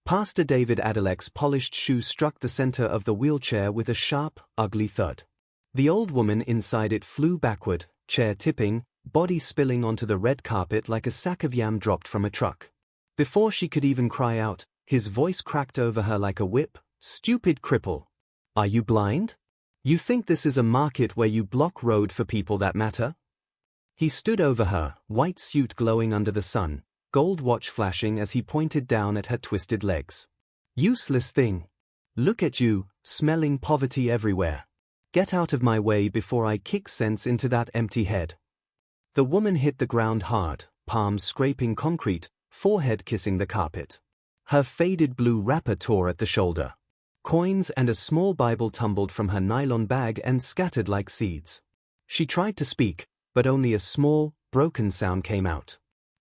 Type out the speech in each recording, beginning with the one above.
Pastor David Adelek's polished shoe struck the center of the wheelchair with a sharp, ugly thud. The old woman inside it flew backward, chair tipping, body spilling onto the red carpet like a sack of yam dropped from a truck. Before she could even cry out, his voice cracked over her like a whip. "Stupid cripple. Are you blind? You think this is a market where you block road for people that matter?" He stood over her, white suit glowing under the sun, gold watch flashing as he pointed down at her twisted legs. "Useless thing. Look at you, smelling poverty everywhere. Get out of my way before I kick sense into that empty head." The woman hit the ground hard, palms scraping concrete, forehead kissing the carpet. Her faded blue wrapper tore at the shoulder. Coins and a small Bible tumbled from her nylon bag and scattered like seeds. She tried to speak, but only a small, broken sound came out.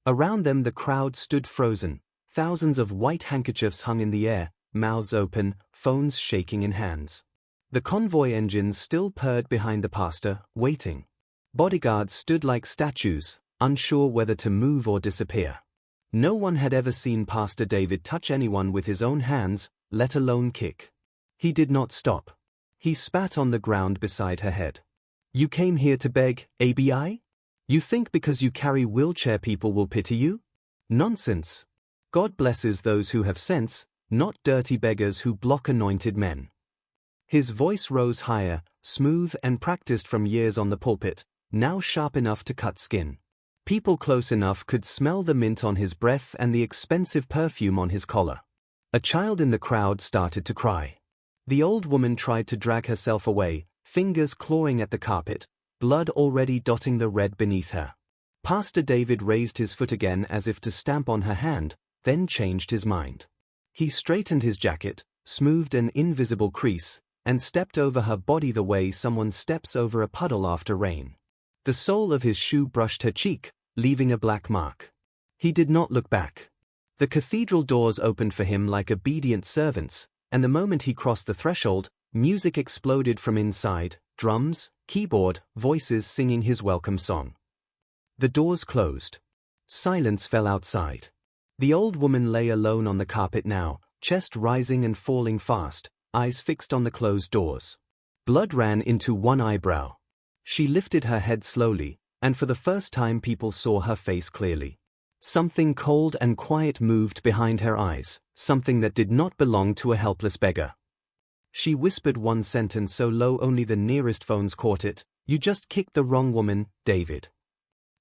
Around them the crowd stood frozen, thousands of white handkerchiefs hung in the air, mouths open, phones shaking in hands. The convoy engines still purred behind the pastor, waiting. Bodyguards stood like statues, unsure whether to move or disappear. No one had ever seen Pastor David touch anyone with his own hands, let alone kick. He did not stop. He spat on the ground beside her head. "You came here to beg, ABI? You think because you carry wheelchair people will pity you? Nonsense. God blesses those who have sense, not dirty beggars who block anointed men." His voice rose higher, smooth and practiced from years on the pulpit, now sharp enough to cut skin. People close enough could smell the mint on his breath and the expensive perfume on his collar. A child in the crowd started to cry. The old woman tried to drag herself away, fingers clawing at the carpet, blood already dotting the red beneath her. Pastor David raised his foot again as if to stamp on her hand, then changed his mind. He straightened his jacket, smoothed an invisible crease, and stepped over her body the way someone steps over a puddle after rain. The sole of his shoe brushed her cheek, leaving a black mark. He did not look back. The cathedral doors opened for him like obedient servants, and the moment he crossed the threshold, music exploded from inside, drums, keyboard, voices singing his welcome song. The doors closed. Silence fell outside. The old woman lay alone on the carpet now, chest rising and falling fast, eyes fixed on the closed doors. Blood ran into one eyebrow. She lifted her head slowly, and for the first time people saw her face clearly. Something cold and quiet moved behind her eyes, something that did not belong to a helpless beggar. She whispered one sentence so low only the nearest phones caught it: "You just kicked the wrong woman, David."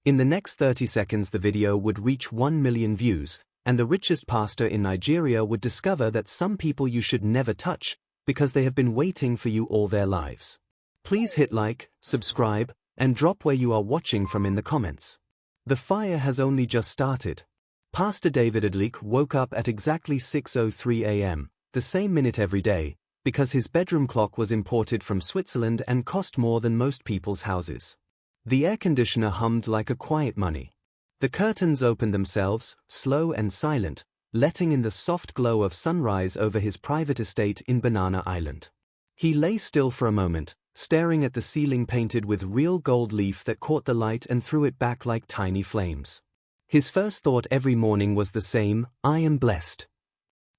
In the next 30 seconds the video would reach 1 million views, and the richest pastor in Nigeria would discover that some people you should never touch, because they have been waiting for you all their lives. Please hit like, subscribe, and drop where you are watching from in the comments. The fire has only just started. Pastor David Adelek woke up at exactly 6:03 a.m., the same minute every day, because his bedroom clock was imported from Switzerland and cost more than most people's houses. The air conditioner hummed like a quiet money. The curtains opened themselves, slow and silent, letting in the soft glow of sunrise over his private estate in Banana Island. He lay still for a moment, staring at the ceiling painted with real gold leaf that caught the light and threw it back like tiny flames. His first thought every morning was the same: "I am blessed."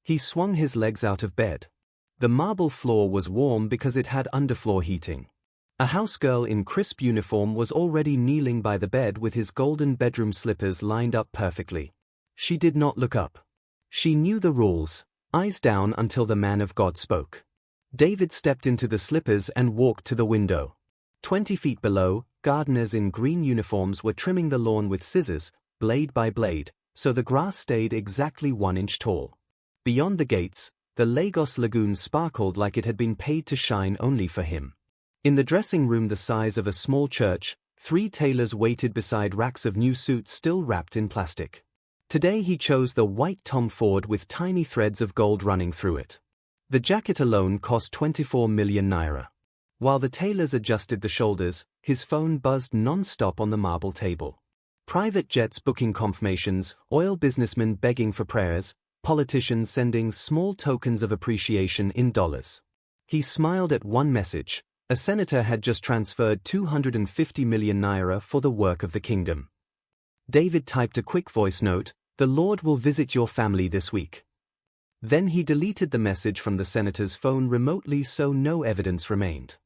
He swung his legs out of bed. The marble floor was warm because it had underfloor heating. A housegirl in crisp uniform was already kneeling by the bed with his golden bedroom slippers lined up perfectly. She did not look up. She knew the rules: eyes down until the man of God spoke. David stepped into the slippers and walked to the window. 20 feet below, gardeners in green uniforms were trimming the lawn with scissors, blade by blade, so the grass stayed exactly 1 inch tall. Beyond the gates, the Lagos lagoon sparkled like it had been paid to shine only for him. In the dressing room the size of a small church, 3 tailors waited beside racks of new suits still wrapped in plastic. Today he chose the white Tom Ford with tiny threads of gold running through it. The jacket alone cost 24 million naira. While the tailors adjusted the shoulders, his phone buzzed non-stop on the marble table. Private jets booking confirmations, oil businessmen begging for prayers, politicians sending small tokens of appreciation in dollars. He smiled at one message: a senator had just transferred 250 million naira for the work of the kingdom. David typed a quick voice note: "The Lord will visit your family this week." Then he deleted the message from the senator's phone remotely so no evidence remained.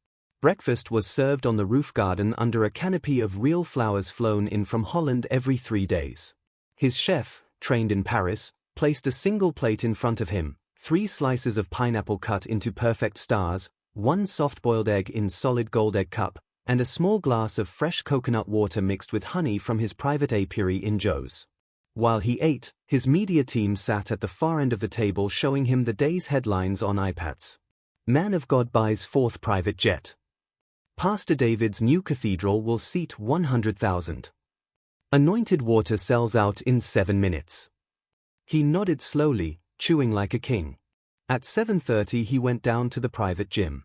Breakfast was served on the roof garden under a canopy of real flowers flown in from Holland every 3 days. His chef, trained in Paris, placed a single plate in front of him, 3 slices of pineapple cut into perfect stars, 1 soft-boiled egg in solid gold egg cup, and a small glass of fresh coconut water mixed with honey from his private apiary in Joe's. While he ate, his media team sat at the far end of the table showing him the day's headlines on iPads. Man of God buys 4th private jet. Pastor David's new cathedral will seat 100,000. Anointed water sells out in 7 minutes. He nodded slowly, chewing like a king. At 7:30 he went down to the private gym.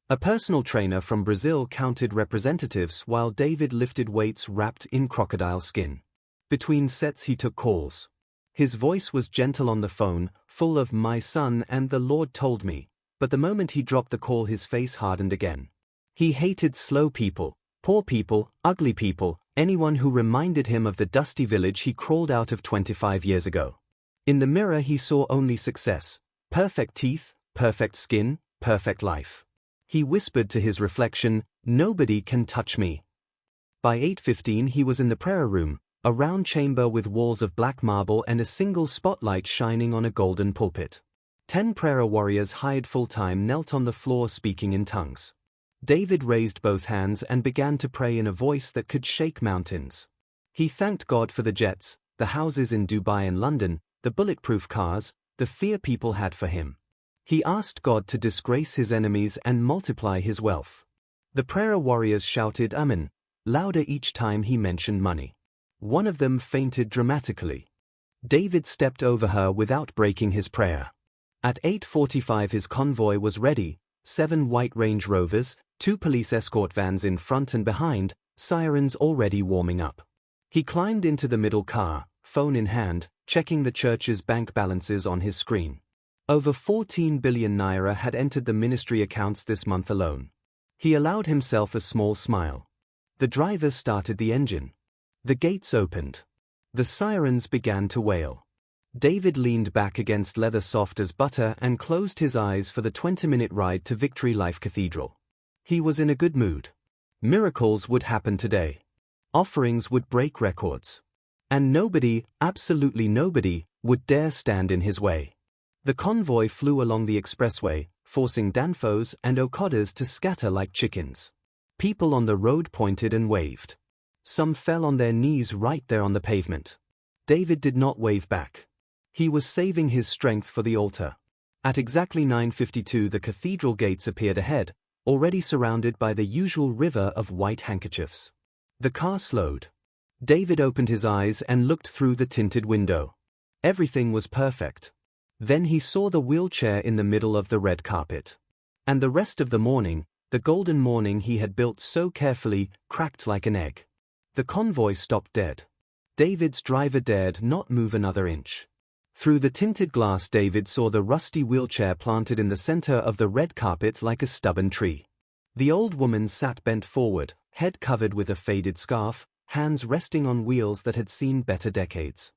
A personal trainer from Brazil counted representatives while David lifted weights wrapped in crocodile skin. Between sets he took calls. His voice was gentle on the phone, full of "my son" and "the Lord told me," but the moment he dropped the call his face hardened again. He hated slow people, poor people, ugly people, anyone who reminded him of the dusty village he crawled out of 25 years ago. In the mirror he saw only success, perfect teeth, perfect skin, perfect life. He whispered to his reflection, "Nobody can touch me." By 8:15 he was in the prayer room, a round chamber with walls of black marble and a single spotlight shining on a golden pulpit. 10 prayer warriors hired full-time knelt on the floor speaking in tongues. David raised both hands and began to pray in a voice that could shake mountains. He thanked God for the jets, the houses in Dubai and London, the bulletproof cars, the fear people had for him. He asked God to disgrace his enemies and multiply his wealth. The prayer warriors shouted Amen, louder each time he mentioned money. One of them fainted dramatically. David stepped over her without breaking his prayer. At 8:45 his convoy was ready, 7 white Range Rovers, 2 police escort vans in front and behind, sirens already warming up. He climbed into the middle car, phone in hand, checking the church's bank balances on his screen. Over 14 billion naira had entered the ministry accounts this month alone. He allowed himself a small smile. The driver started the engine. The gates opened. The sirens began to wail. David leaned back against leather soft as butter and closed his eyes for the 20-minute ride to Victory Life Cathedral. He was in a good mood. Miracles would happen today. Offerings would break records. And nobody, absolutely nobody, would dare stand in his way. The convoy flew along the expressway, forcing Danfos and Okadas to scatter like chickens. People on the road pointed and waved. Some fell on their knees right there on the pavement. David did not wave back. He was saving his strength for the altar. At exactly 9:52 the cathedral gates appeared ahead, already surrounded by the usual river of white handkerchiefs. The car slowed. David opened his eyes and looked through the tinted window. Everything was perfect. Then he saw the wheelchair in the middle of the red carpet. And the rest of the morning, the golden morning he had built so carefully, cracked like an egg. The convoy stopped dead. David's driver dared not move another inch. Through the tinted glass David saw the rusty wheelchair planted in the center of the red carpet like a stubborn tree. The old woman sat bent forward, head covered with a faded scarf, hands resting on wheels that had seen better decades.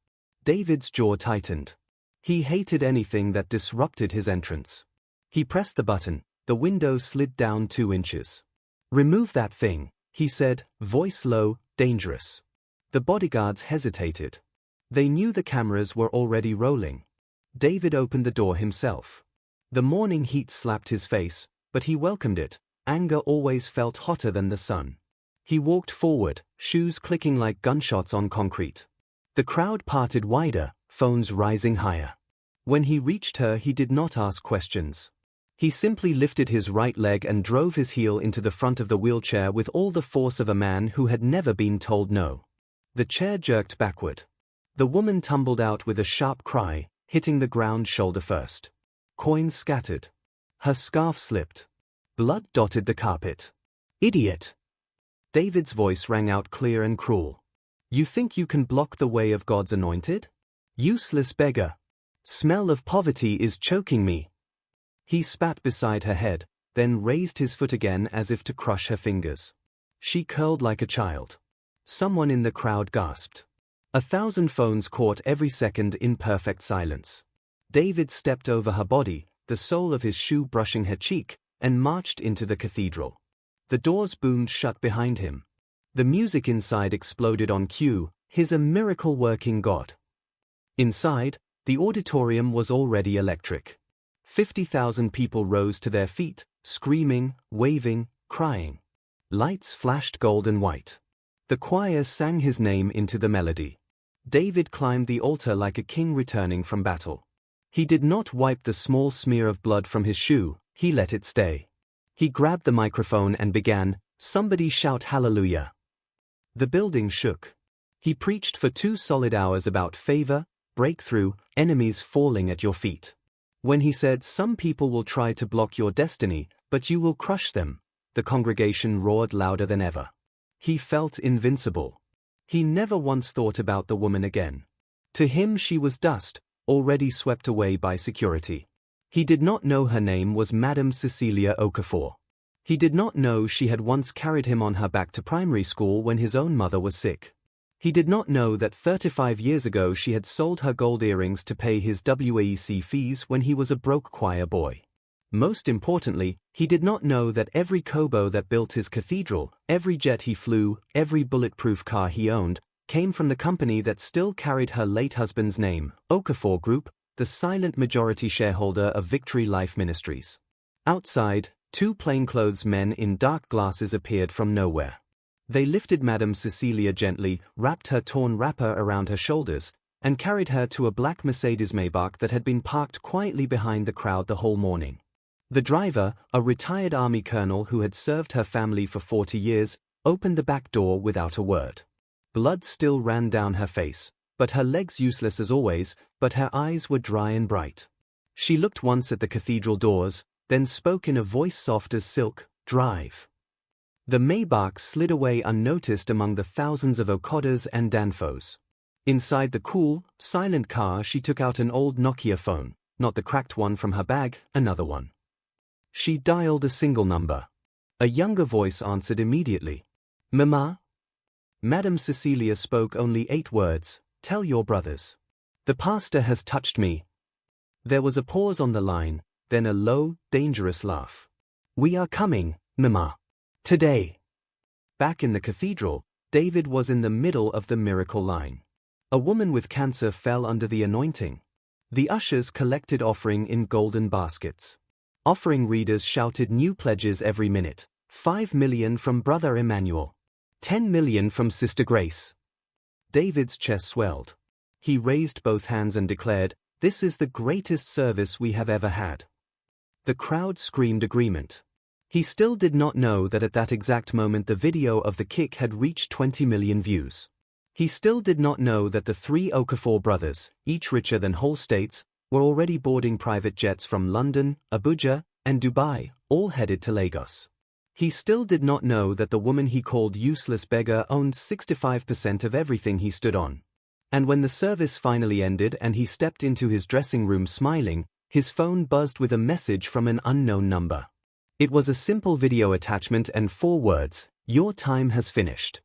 David's jaw tightened. He hated anything that disrupted his entrance. He pressed the button, the window slid down 2 inches. "Remove that thing," he said, voice low, dangerous. The bodyguards hesitated. They knew the cameras were already rolling. David opened the door himself. The morning heat slapped his face, but he welcomed it. Anger always felt hotter than the sun. He walked forward, shoes clicking like gunshots on concrete. The crowd parted wider, phones rising higher. When he reached her he did not ask questions. He simply lifted his right leg and drove his heel into the front of the wheelchair with all the force of a man who had never been told no. The chair jerked backward. The woman tumbled out with a sharp cry, hitting the ground shoulder first. Coins scattered. Her scarf slipped. Blood dotted the carpet. "Idiot!" David's voice rang out clear and cruel. "You think you can block the way of God's anointed? Useless beggar! Smell of poverty is choking me." He spat beside her head, then raised his foot again as if to crush her fingers. She curled like a child. Someone in the crowd gasped. 1,000 phones caught every second in perfect silence. David stepped over her body, the sole of his shoe brushing her cheek, and marched into the cathedral. The doors boomed shut behind him. The music inside exploded on cue, "He's a miracle-working God." Inside, the auditorium was already electric. 50,000 people rose to their feet, screaming, waving, crying. Lights flashed gold and white. The choir sang his name into the melody. David climbed the altar like a king returning from battle. He did not wipe the small smear of blood from his shoe, he let it stay. He grabbed the microphone and began, "Somebody shout hallelujah." The building shook. He preached for 2 solid hours about favor, breakthrough, enemies falling at your feet. When he said, "Some people will try to block your destiny, but you will crush them," the congregation roared louder than ever. He felt invincible. He never once thought about the woman again. To him she was dust, already swept away by security. He did not know her name was Madame Cecilia Okafor. He did not know she had once carried him on her back to primary school when his own mother was sick. He did not know that 35 years ago she had sold her gold earrings to pay his WAEC fees when he was a broke choir boy. Most importantly, he did not know that every Kobo that built his cathedral, every jet he flew, every bulletproof car he owned, came from the company that still carried her late husband's name, Okafor Group, the silent majority shareholder of Victory Life Ministries. Outside, 2 plainclothes men in dark glasses appeared from nowhere. They lifted Madame Cecilia gently, wrapped her torn wrapper around her shoulders, and carried her to a black Mercedes Maybach that had been parked quietly behind the crowd the whole morning. The driver, a retired army colonel who had served her family for 40 years, opened the back door without a word. Blood still ran down her face, but her legs useless as always, but her eyes were dry and bright. She looked once at the cathedral doors, then spoke in a voice soft as silk, "Drive." The Maybach slid away unnoticed among the thousands of Okadas and Danfos. Inside the cool, silent car she took out an old Nokia phone, not the cracked one from her bag, another one. She dialed a single number. A younger voice answered immediately. "Mama?" Madame Cecilia spoke only 8 words, "Tell your brothers. The pastor has touched me." There was a pause on the line, then a low, dangerous laugh. "We are coming, Mama. Today." Back in the cathedral, David was in the middle of the miracle line. A woman with cancer fell under the anointing. The ushers collected offering in golden baskets. Offering readers shouted new pledges every minute. 5 million from Brother Emmanuel. 10 million from Sister Grace. David's chest swelled. He raised both hands and declared, "This is the greatest service we have ever had." The crowd screamed agreement. He still did not know that at that exact moment the video of the kick had reached 20 million views. He still did not know that the 3 Okafor brothers, each richer than whole states, were already boarding private jets from London, Abuja, and Dubai, all headed to Lagos. He still did not know that the woman he called useless beggar owned 65% of everything he stood on. And when the service finally ended and he stepped into his dressing room smiling, his phone buzzed with a message from an unknown number. It was a simple video attachment and 4 words, "Your time has finished."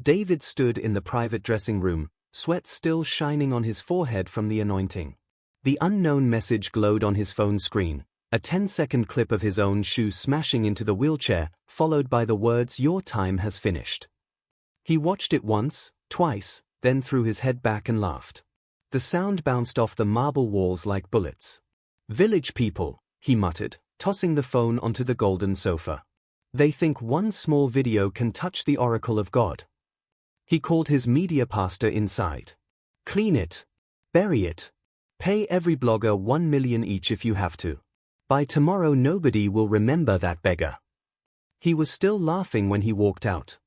David stood in the private dressing room, sweat still shining on his forehead from the anointing. The unknown message glowed on his phone screen, a 10-second clip of his own shoe smashing into the wheelchair, followed by the words, "Your time has finished." He watched it once, twice, then threw his head back and laughed. The sound bounced off the marble walls like bullets. "Village people," he muttered, tossing the phone onto the golden sofa. "They think one small video can touch the oracle of God." He called his media pastor inside. "Clean it. Bury it. Pay every blogger 1 million each if you have to. By tomorrow nobody will remember that beggar." He was still laughing when he walked out.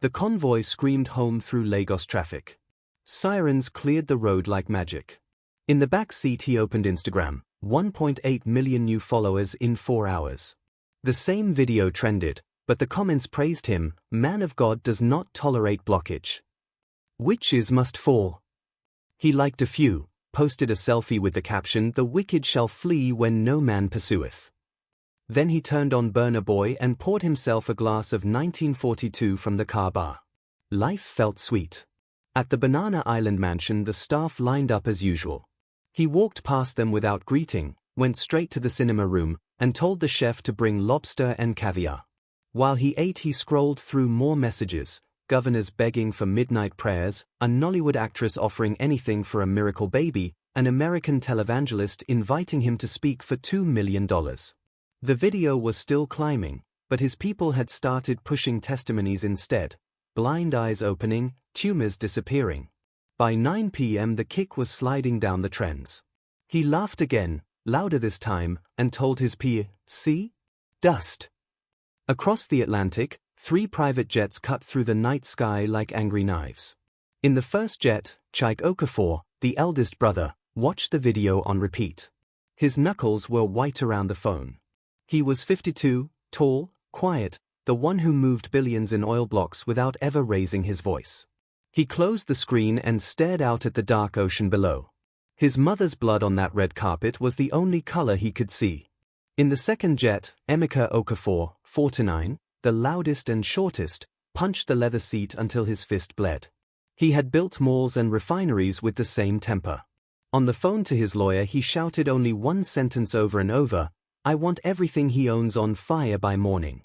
The convoy screamed home through Lagos traffic. Sirens cleared the road like magic. In the back seat he opened Instagram, 1.8 million new followers in 4 hours. The same video trended, but the comments praised him, "Man of God does not tolerate blockage. Witches must fall." He liked a few, posted a selfie with the caption, "The wicked shall flee when no man pursueth." Then he turned on Burna Boy and poured himself a glass of 1942 from the car bar. Life felt sweet. At the Banana Island mansion the staff lined up as usual. He walked past them without greeting, went straight to the cinema room, and told the chef to bring lobster and caviar. While he ate, he scrolled through more messages: governors begging for midnight prayers, a Nollywood actress offering anything for a miracle baby, an American televangelist inviting him to speak for $2 million. The video was still climbing, but his people had started pushing testimonies instead: blind eyes opening, tumors disappearing. By 9 p.m. the kick was sliding down the trends. He laughed again, louder this time, and told his peer, "See? Dust." Across the Atlantic, 3 private jets cut through the night sky like angry knives. In the first jet, Chike Okafor, the eldest brother, watched the video on repeat. His knuckles were white around the phone. He was 52, tall, quiet, the one who moved billions in oil blocks without ever raising his voice. He closed the screen and stared out at the dark ocean below. His mother's blood on that red carpet was the only color he could see. In the second jet, Emeka Okafor, 49, the loudest and shortest, punched the leather seat until his fist bled. He had built malls and refineries with the same temper. On the phone to his lawyer he shouted only one sentence over and over: "I want everything he owns on fire by morning."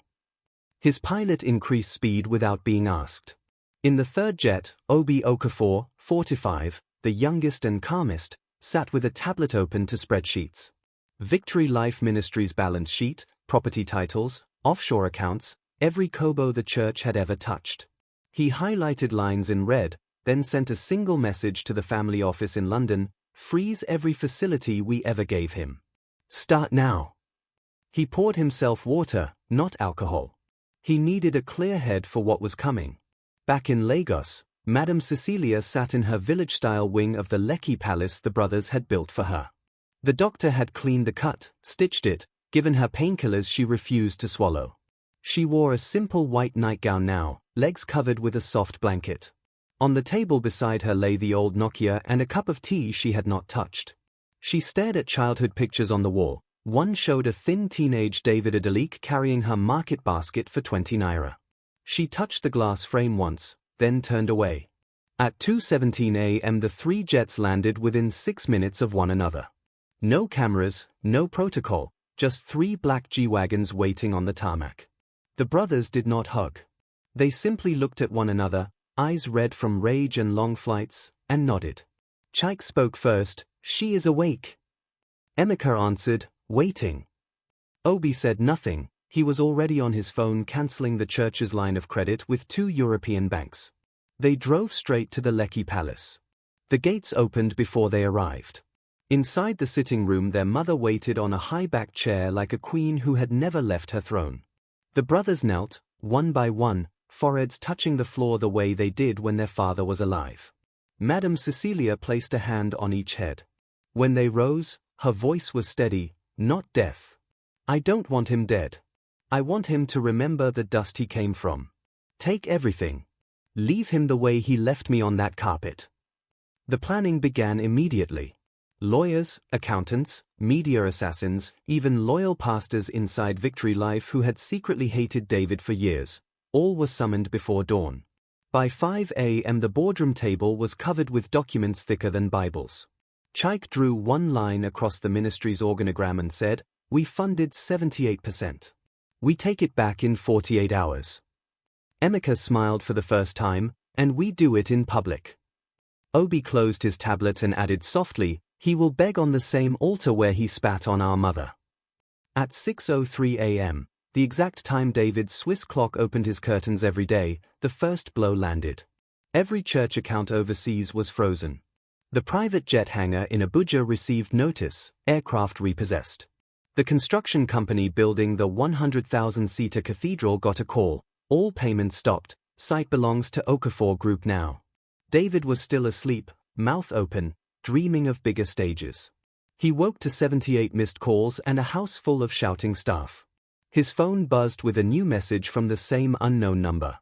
His pilot increased speed without being asked. In the third jet, Obi Okafor, 45, the youngest and calmest, sat with a tablet open to spreadsheets. Victory Life Ministries balance sheet, property titles, offshore accounts, every kobo the church had ever touched. He highlighted lines in red, then sent a single message to the family office in London: "Freeze every facility we ever gave him. Start now." He poured himself water, not alcohol. He needed a clear head for what was coming. Back in Lagos, Madam Cecilia sat in her village-style wing of the Lekki Palace the brothers had built for her. The doctor had cleaned the cut, stitched it, given her painkillers she refused to swallow. She wore a simple white nightgown now, legs covered with a soft blanket. On the table beside her lay the old Nokia and a cup of tea she had not touched. She stared at childhood pictures on the wall. One showed a thin teenage David Adelik carrying her market basket for 20 naira. She touched the glass frame once, then turned away. At 2:17 a.m. the 3 jets landed within 6 minutes of one another. No cameras, no protocol, just 3 black G-wagons waiting on the tarmac. The brothers did not hug. They simply looked at one another, eyes red from rage and long flights, and nodded. Chike spoke first: "She is awake." Emeka answered, "Waiting." Obi said nothing. He was already on his phone cancelling the church's line of credit with 2 European banks. They drove straight to the Lekki Palace. The gates opened before they arrived. Inside the sitting room their mother waited on a high-backed chair like a queen who had never left her throne. The brothers knelt, one by one, foreheads touching the floor the way they did when their father was alive. Madam Cecilia placed a hand on each head. When they rose, her voice was steady: "Not death. I don't want him dead. I want him to remember the dust he came from. Take everything. Leave him the way he left me on that carpet." The planning began immediately. Lawyers, accountants, media assassins, even loyal pastors inside Victory Life who had secretly hated David for years, all were summoned before dawn. By 5 a.m. the boardroom table was covered with documents thicker than Bibles. Chike drew one line across the ministry's organogram and said, "We funded 78%. We take it back in 48 hours. Emeka smiled for the first time, "And we do it in public." Obi closed his tablet and added softly, "He will beg on the same altar where he spat on our mother." At 6:03 a.m., the exact time David's Swiss clock opened his curtains every day, the first blow landed. Every church account overseas was frozen. The private jet hangar in Abuja received notice: aircraft repossessed. The construction company building the 100,000-seater cathedral got a call: all payments stopped, site belongs to Okafor Group now. David was still asleep, mouth open, dreaming of bigger stages. He woke to 78 missed calls and a house full of shouting staff. His phone buzzed with a new message from the same unknown number.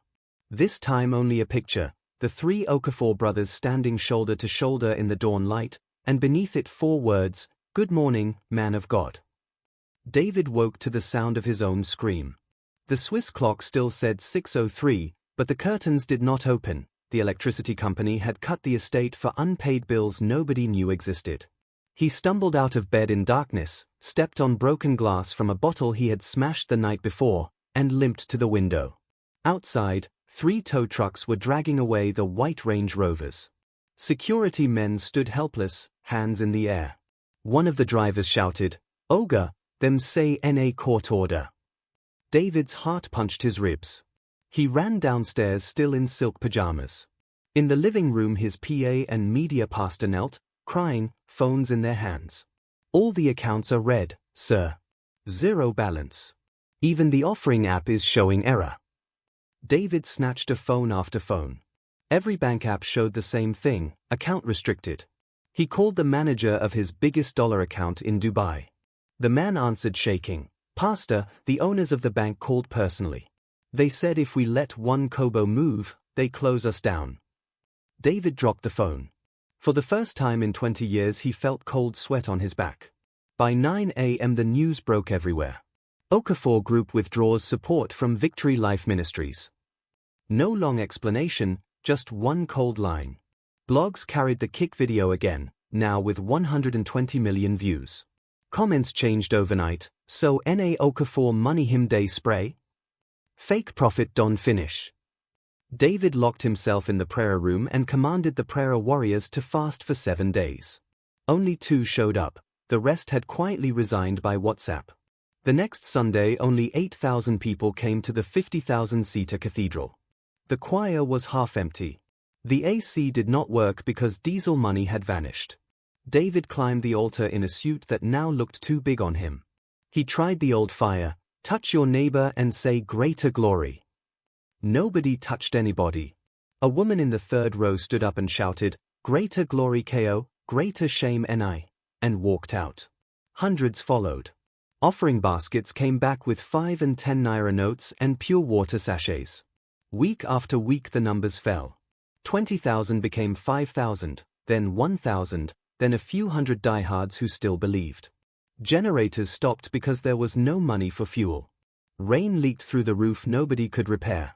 This time only a picture: the 3 Okafor brothers standing shoulder to shoulder in the dawn light, and beneath it 4 words: "Good morning, man of God." David woke to the sound of his own scream. The Swiss clock still said 6:03, but the curtains did not open. The electricity company had cut the estate for unpaid bills nobody knew existed. He stumbled out of bed in darkness, stepped on broken glass from a bottle he had smashed the night before, and limped to the window. Outside, 3 tow trucks were dragging away the white Range Rovers. Security men stood helpless, hands in the air. One of the drivers shouted, "Oga, them say NA court order." David's heart punched his ribs. He ran downstairs still in silk pajamas. In the living room his PA and media pastor knelt, crying, phones in their hands. "All the accounts are red, sir. Zero balance. Even the offering app is showing error." David snatched a phone after phone. Every bank app showed the same thing, account restricted. He called the manager of his biggest dollar account in Dubai. The man answered shaking. "Pastor, the owners of the bank called personally. They said if we let one kobo move, they close us down." David dropped the phone. For the first time in 20 years he felt cold sweat on his back. By 9 a.m. the news broke everywhere. Okafor Group withdraws support from Victory Life Ministries. No long explanation, just one cold line. Blogs carried the kick video again, now with 120 million views. Comments changed overnight, so NA Okafor money him day spray? Fake prophet don't finish. David locked himself in the prayer room and commanded the prayer warriors to fast for 7 days. Only 2 showed up, the rest had quietly resigned by WhatsApp. The next Sunday only 8,000 people came to the 50,000-seater cathedral. The choir was half empty. The AC did not work because diesel money had vanished. David climbed the altar in a suit that now looked too big on him. He tried the old fire, touch your neighbor and say greater glory. Nobody touched anybody. A woman in the 3rd row stood up and shouted, "Greater glory KO, greater shame NI," and walked out. Hundreds followed. Offering baskets came back with 5 and 10 naira notes and pure water sachets. Week after week the numbers fell. 20,000 became 5,000, then 1,000, then a few hundred diehards who still believed. Generators stopped because there was no money for fuel. Rain leaked through the roof nobody could repair.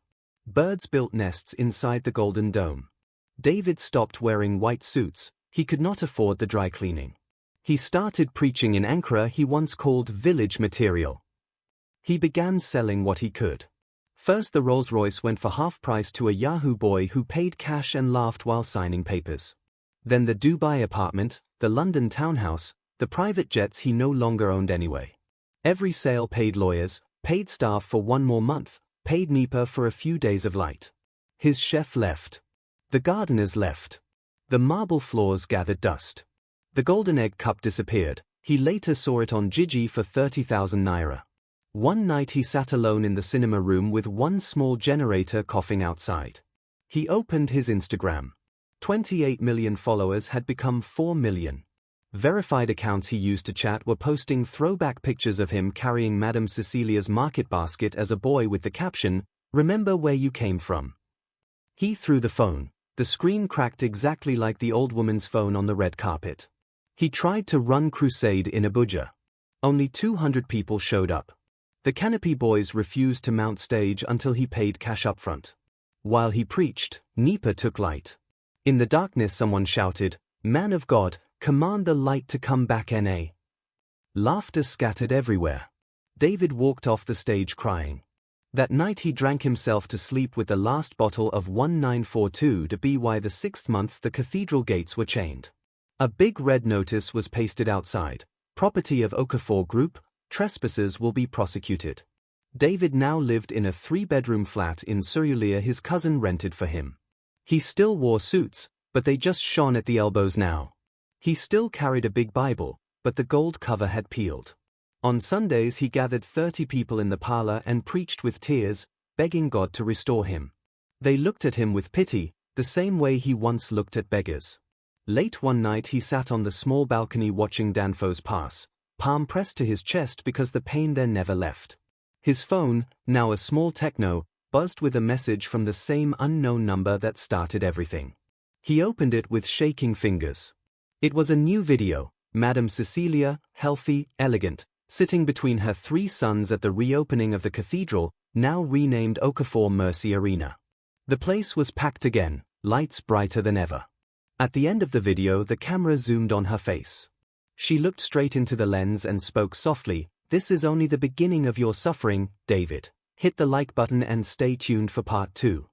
Birds built nests inside the Golden Dome. David stopped wearing white suits, he could not afford the dry cleaning. He started preaching in Ankara he once called village material. He began selling what he could. First the Rolls-Royce went for half price to a Yahoo boy who paid cash and laughed while signing papers. Then the Dubai apartment, the London townhouse, the private jets he no longer owned anyway. Every sale paid lawyers, paid staff for 1 more month, paid NEPA for a few days of light. His chef left. The gardeners left. The marble floors gathered dust. The golden egg cup disappeared. He later saw it on Gigi for 30,000 naira. One night he sat alone in the cinema room with one small generator coughing outside. He opened his Instagram. 28 million followers had become 4 million. Verified accounts he used to chat were posting throwback pictures of him carrying Madame Cecilia's market basket as a boy with the caption, "Remember where you came from." He threw the phone. The screen cracked exactly like the old woman's phone on the red carpet. He tried to run crusade in Abuja. Only 200 people showed up. The Canopy Boys refused to mount stage until he paid cash upfront. While he preached, NEPA took light. In the darkness someone shouted, "Man of God, command the light to come back NA." Laughter scattered everywhere. David walked off the stage crying. That night he drank himself to sleep with the last bottle of 1942 to be why the 6th month the cathedral gates were chained. A big red notice was pasted outside. Property of Okafor Group, trespassers will be prosecuted. David now lived in a 3-bedroom flat in Surulere his cousin rented for him. He still wore suits, but they just shone at the elbows now. He still carried a big Bible, but the gold cover had peeled. On Sundays he gathered 30 people in the parlor and preached with tears, begging God to restore him. They looked at him with pity, the same way he once looked at beggars. Late one night he sat on the small balcony watching Danfoss pass, palm pressed to his chest because the pain there never left. His phone, now a small Techno, buzzed with a message from the same unknown number that started everything. He opened it with shaking fingers. It was a new video, Madame Cecilia, healthy, elegant, sitting between her 3 sons at the reopening of the cathedral, now renamed Okafor Mercy Arena. The place was packed again, lights brighter than ever. At the end of the video the camera zoomed on her face. She looked straight into the lens and spoke softly, "This is only the beginning of your suffering, David. Hit the like button and stay tuned for part 2.